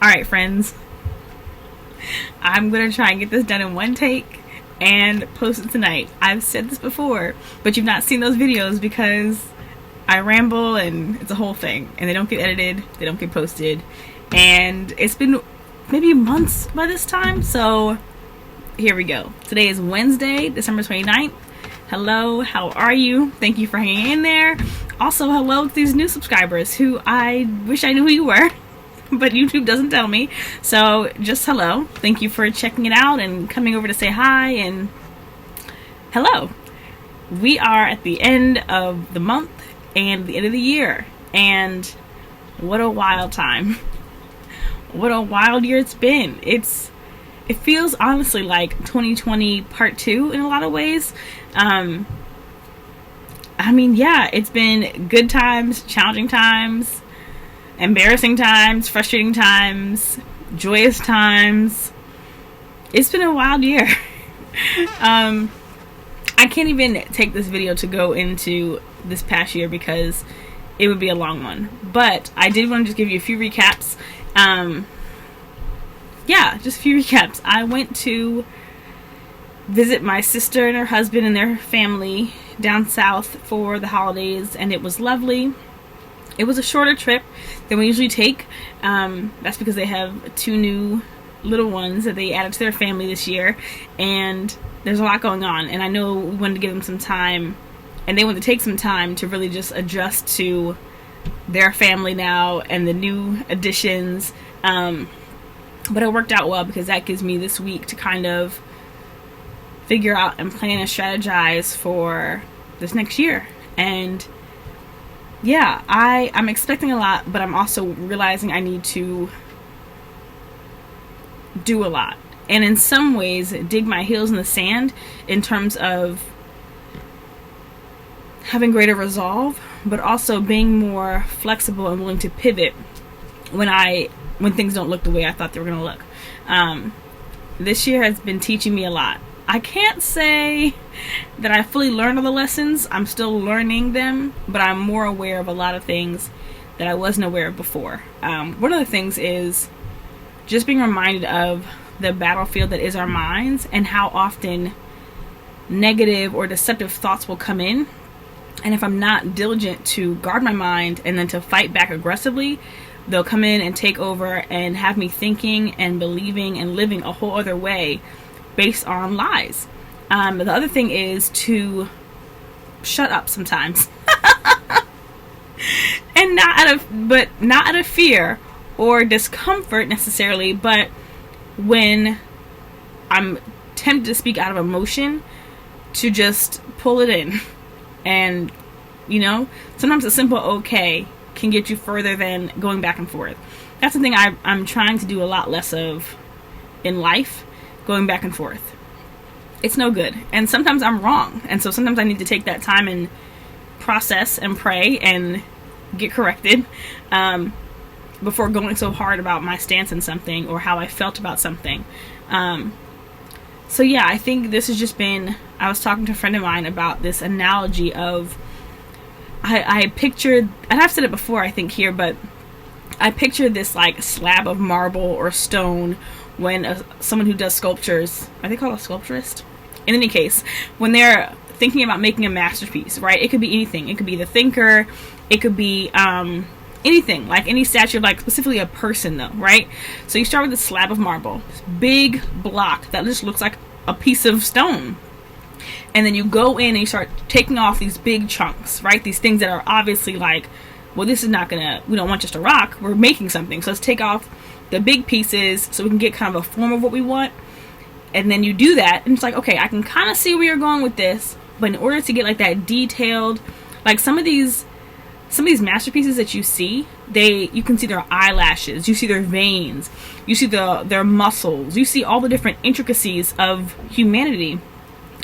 Alright, friends. I'm gonna try and get this done in one take and post it tonight. I've said this before, but you've not seen those videos because I ramble and it's a whole thing. And they don't get edited, they don't get posted. And it's been maybe months by this time, so here we go. Today is Wednesday, December 29th. Hello, how are you? Thank you for hanging in there. Also, hello to these new subscribers who I wish I knew who you were, but YouTube doesn't tell me. So just hello. Thank you for checking it out and coming over to say hi and hello. We are at the end of the month and the end of the year, and what a wild time. What a wild year it's been. It feels honestly like 2020 part 2 in a lot of ways. Yeah, it's been good times, challenging times, embarrassing times, frustrating times, joyous times. It's been a wild year. I can't even take this video to go into this past year because it would be a long one. But I did want to just give you a few recaps. Just a few recaps. I went to visit my sister and her husband and their family down south for the holidays, and it was lovely. It was a shorter trip than we usually take. That's because they have 2 new little ones that they added to their family this year, and there's a lot going on, and I know we wanted to give them some time, and they wanted to take some time to really just adjust to their family now and the new additions. But it worked out well because that gives me this week to kind of figure out and plan and strategize for this next year. And yeah, I'm expecting a lot, but I'm also realizing I need to do a lot. And in some ways, dig my heels in the sand in terms of having greater resolve, but also being more flexible and willing to pivot when things don't look the way I thought they were going to look. This year has been teaching me a lot. I can't say that I fully learned all the lessons. I'm still learning them, but I'm more aware of a lot of things that I wasn't aware of before. One of the things is just being reminded of the battlefield that is our minds and how often negative or deceptive thoughts will come in. And if I'm not diligent to guard my mind and then to fight back aggressively, they'll come in and take over and have me thinking and believing and living a whole other way based on lies. The other thing is to shut up sometimes. And not out of fear or discomfort necessarily, but when I'm tempted to speak out of emotion, to just pull it in. And, sometimes a simple okay can get you further than going back and forth. That's something I'm trying to do a lot less of in life, going back and forth. It's no good. And sometimes I'm wrong. And so sometimes I need to take that time and process and pray and get corrected before going so hard about my stance in something or how I felt about something. I think this has just been, I was talking to a friend of mine about this analogy of, I pictured, and I've said it before I think here, but I pictured this like slab of marble or stone when someone who does sculptures, are they called a sculpturist? In any case, when they're thinking about making a masterpiece, right? It could be anything. It could be the thinker. It could be anything, like any statue, like specifically a person though, right? So you start with a slab of marble, this big block that just looks like a piece of stone. And then you go in and you start taking off these big chunks, right? These things that are obviously like, well, this is not gonna, we don't want just a rock, we're making something. So let's take off the big pieces so we can get kind of a form of what we want. And then you do that, and it's like, okay, I can kind of see where you're going with this, but in order to get like that detailed, like some of these masterpieces that you see, you can see their eyelashes, you see their veins, you see their muscles, you see all the different intricacies of humanity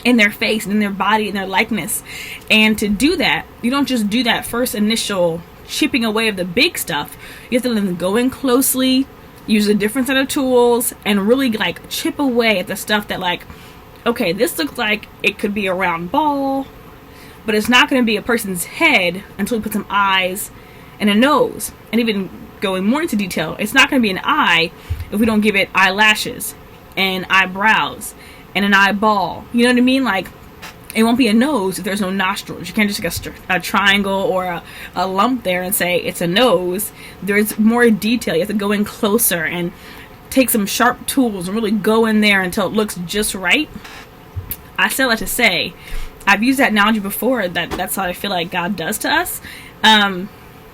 in their face and in their body and their likeness. And to do that, you don't just do that first initial chipping away of the big stuff. You have to then go in closely, use a different set of tools, and really like chip away at the stuff that like, okay, this looks like it could be a round ball, but it's not going to be a person's head until we put some eyes and a nose, and even going more into detail, it's not going to be an eye if we don't give it eyelashes and eyebrows and an eyeball. You know what I mean? Like, it won't be a nose if there's no nostrils. You can't just get a triangle or a lump there and say it's a nose. There's more detail. You have to go in closer and take some sharp tools and really go in there until it looks just right. I still like to say, I've used that analogy before, that's how I feel like God does to us. And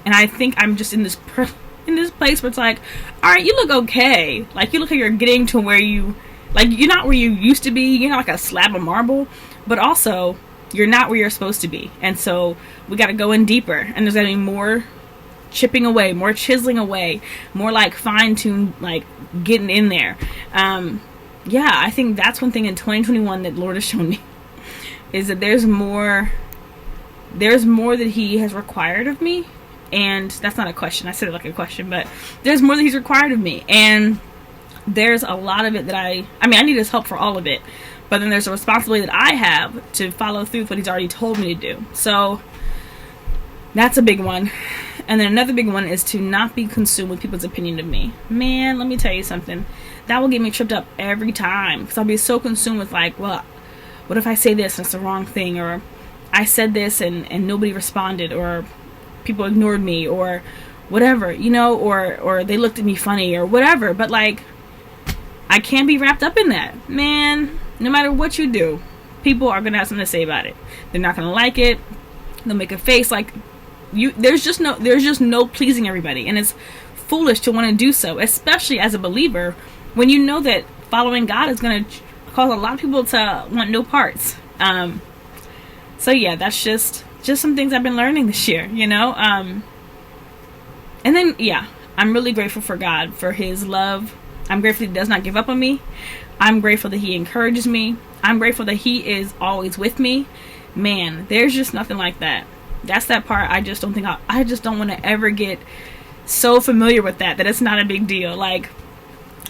I think I'm just in this place where it's like, all right, you look okay. Like, you look like you're getting to where you, like, you're not where you used to be. You're not like a slab of marble, but also you're not where you're supposed to be. And so we got to go in deeper, and there's going to be more chipping away, more chiseling away, more like fine-tuned, like getting in there. Yeah, I think that's one thing in 2021 that Lord has shown me, is that there's more that he has required of me. And that's not a question, I said it like a question, but there's more that he's required of me, and there's a lot of it that I need his help for all of it, but then there's a responsibility that I have to follow through with what he's already told me to do. So that's a big one. And then another big one is to not be consumed with people's opinion of me. Man, let me tell you something, that will get me tripped up every time, because I'll be so consumed with, like, well, what if I say this and it's the wrong thing, or I said this and nobody responded, or people ignored me, or whatever, you know, or they looked at me funny, or whatever. But, like, I can't be wrapped up in that. Man, no matter what you do, people are gonna have something to say about it. They're not gonna like it. They'll make a face. Like, there's just no pleasing everybody, and it's foolish to want to do so, especially as a believer, when you know that following God is gonna cause a lot of people to want no parts. So yeah, that's just some things I've been learning this year, you know. And then, yeah, I'm really grateful for God, for his love. I'm grateful he does not give up on me. I'm grateful that he encourages me. I'm grateful that he is always with me. Man, there's just nothing like that. That's that part I just don't think I just don't want to ever get so familiar with that it's not a big deal. Like,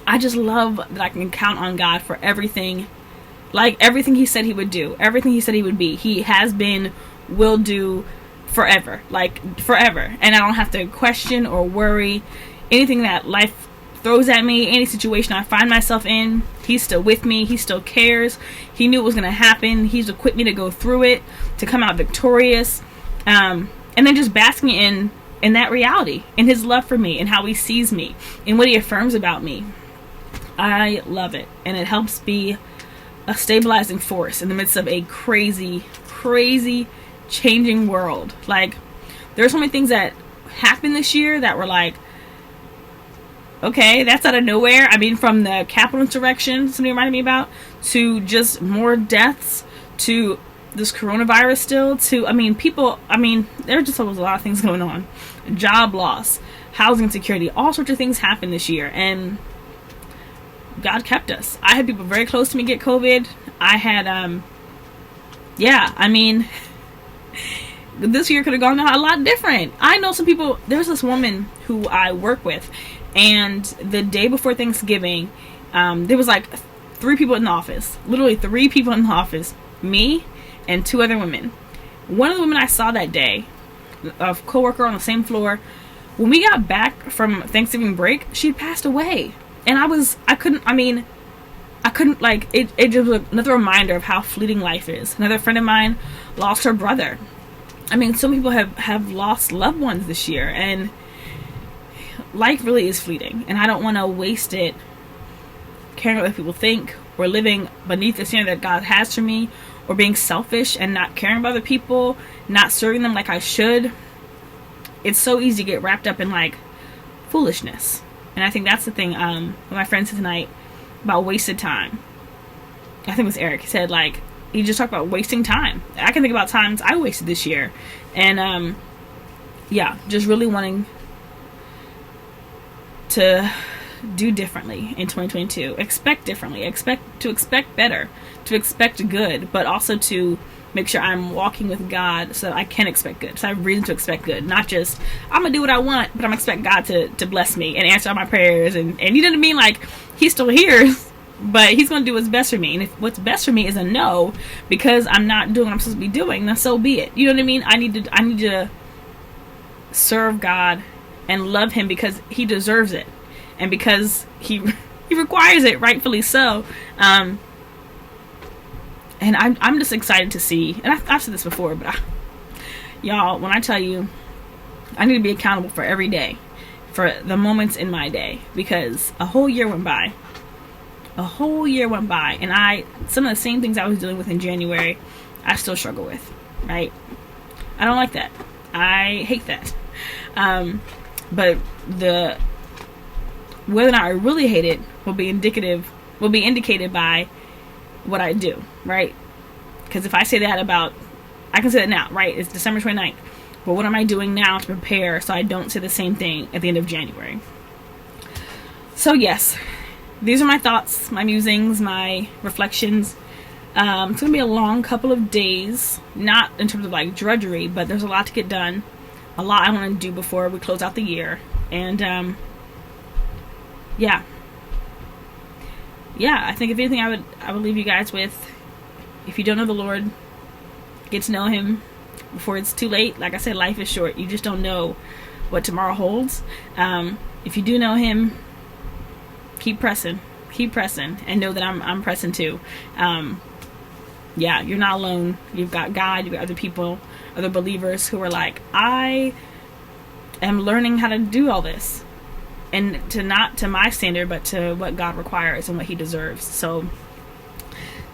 I just love that I can count on God for everything. Like, everything he said he would do, everything he said he would be, he has been, will do forever. Like, forever. And I don't have to question or worry anything that life throws at me, any situation I find myself in. He's still with me. He still cares. He knew it was going to happen. He's equipped me to go through it, to come out victorious. And then just basking in that reality, in his love for me, and how he sees me, and what he affirms about me. I love it. And it helps be a stabilizing force in the midst of a crazy, crazy changing world. Like, there's so many things that happened this year that were like, okay, that's out of nowhere. I mean, from the Capitol insurrection somebody reminded me about, to just more deaths, to this coronavirus still, to, there just was a lot of things going on. Job loss, housing insecurity, all sorts of things happened this year, and God kept us. I had people very close to me get COVID. I had, this year could have gone a lot different. I know some people, there's this woman who I work with, and the day before Thanksgiving, there was like 3 people in the office, literally 3 people in the office, me and 2 other women. One of the women I saw that day, a coworker on the same floor, when we got back from Thanksgiving break, she had passed away. And I couldn't, like, it just was another reminder of how fleeting life is. Another friend of mine lost her brother. I mean, some people have lost loved ones this year, and life really is fleeting. And I don't want to waste it caring what people think, or living beneath the standard that God has for me, or being selfish and not caring about other people, not serving them like I should. It's so easy to get wrapped up in, like, foolishness. And I think that's the thing, with my friend tonight, about wasted time. I think it was Eric. He said, like, he just talked about wasting time. I can think about times I wasted this year. And, yeah, just really wanting to do differently in 2022. Expect differently. Expect better. To expect good. But also to make sure I'm walking with God so that I can expect good. So I have reason to expect good. Not just, I'm going to do what I want, but I'm expect God to bless me and answer all my prayers. And you know what I mean? Like, he's still here, but he's going to do what's best for me. And if what's best for me is a no, because I'm not doing what I'm supposed to be doing, then so be it. You know what I mean? I need to serve God and love him because he deserves it, and because he requires it, rightfully so. And I'm just excited to see, and I've said this before, but y'all, when I tell you, I need to be accountable for every day, for the moments in my day, because a whole year went by, and some of the same things I was dealing with in January, I still struggle with, right? I don't like that. I hate that. But whether or not I really hate it will be indicated by what I do, right? Because if I say that I can say that now, right? It's December 29th. But what am I doing now to prepare so I don't say the same thing at the end of January? So yes, these are my thoughts, my musings, my reflections. It's going to be a long couple of days, not in terms of like drudgery, but there's a lot to get done. A lot I want to do before we close out the year. And yeah, I think if anything I would leave you guys with, if you don't know the Lord, get to know him before it's too late. Like I said, life is short. You just don't know what tomorrow holds. If you do know him, keep pressing, and know that I'm pressing too. Yeah, you're not alone. You've got God, you've got other people, other believers who are like, I am learning how to do all this, and not to my standard, but to what God requires and what he deserves. So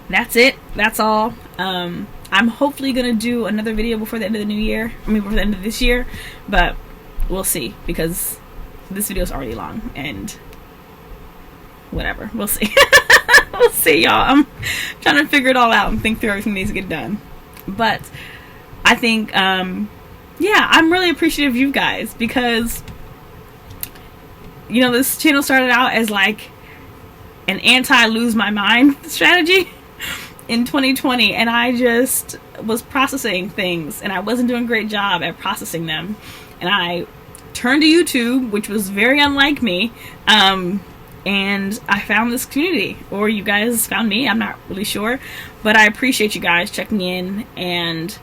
that's it. That's all. I'm hopefully going to do another video before the end of the new year. Before the end of this year. But we'll see, because this video is already long, and whatever. We'll see. We'll see, y'all. I'm trying to figure it all out and think through everything that needs to get done. But I think, yeah, I'm really appreciative of you guys, because, you know, this channel started out as like an anti-lose my mind strategy in 2020, and I just was processing things, and I wasn't doing a great job at processing them, and I turned to YouTube, which was very unlike me, and I found this community, or you guys found me, I'm not really sure, but I appreciate you guys checking in, and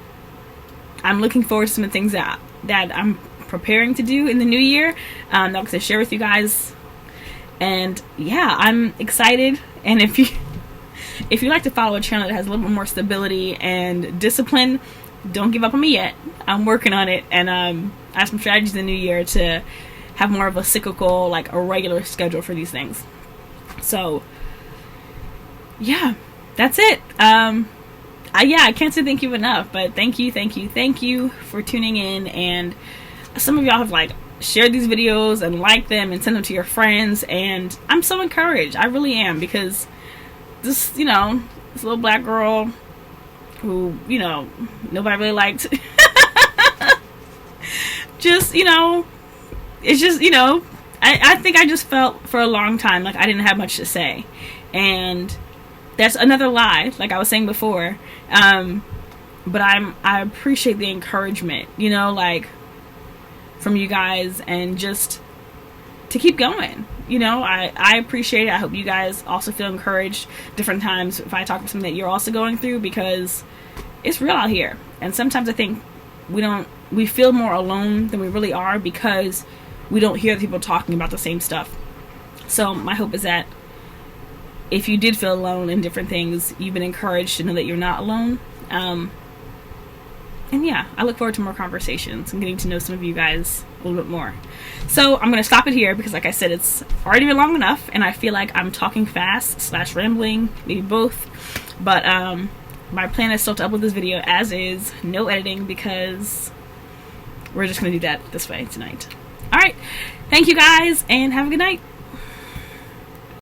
I'm looking forward to some of the things that I'm preparing to do in the new year, that I'm going to share with you guys. And yeah, I'm excited. And if you like to follow a channel that has a little bit more stability and discipline, don't give up on me yet. I'm working on it, and I have some strategies in the new year to have more of a cyclical, like a regular schedule for these things. So yeah, that's it. I can't say thank you enough, but thank you for tuning in. And some of y'all have like shared these videos and liked them and sent them to your friends, and I'm so encouraged. I really am, because this, you know, this little black girl who, you know, nobody really liked, just, you know, it's just, you know, I think I just felt for a long time like I didn't have much to say, and that's another lie, like I was saying before. But I appreciate the encouragement, you know, like from you guys, and just to keep going. You know, I appreciate it. I hope you guys also feel encouraged different times if I talk about something that you're also going through, because it's real out here. And sometimes I think we feel more alone than we really are, because we don't hear people talking about the same stuff. So my hope is that if you did feel alone in different things, you've been encouraged to know that you're not alone. And yeah, I look forward to more conversations and getting to know some of you guys a little bit more. So I'm going to stop it here, because like I said, it's already been long enough, and I feel like I'm talking fast / rambling, maybe both. But my plan is still to upload this video as is, no editing, because we're just going to do that this way tonight. Alright, thank you guys, and have a good night.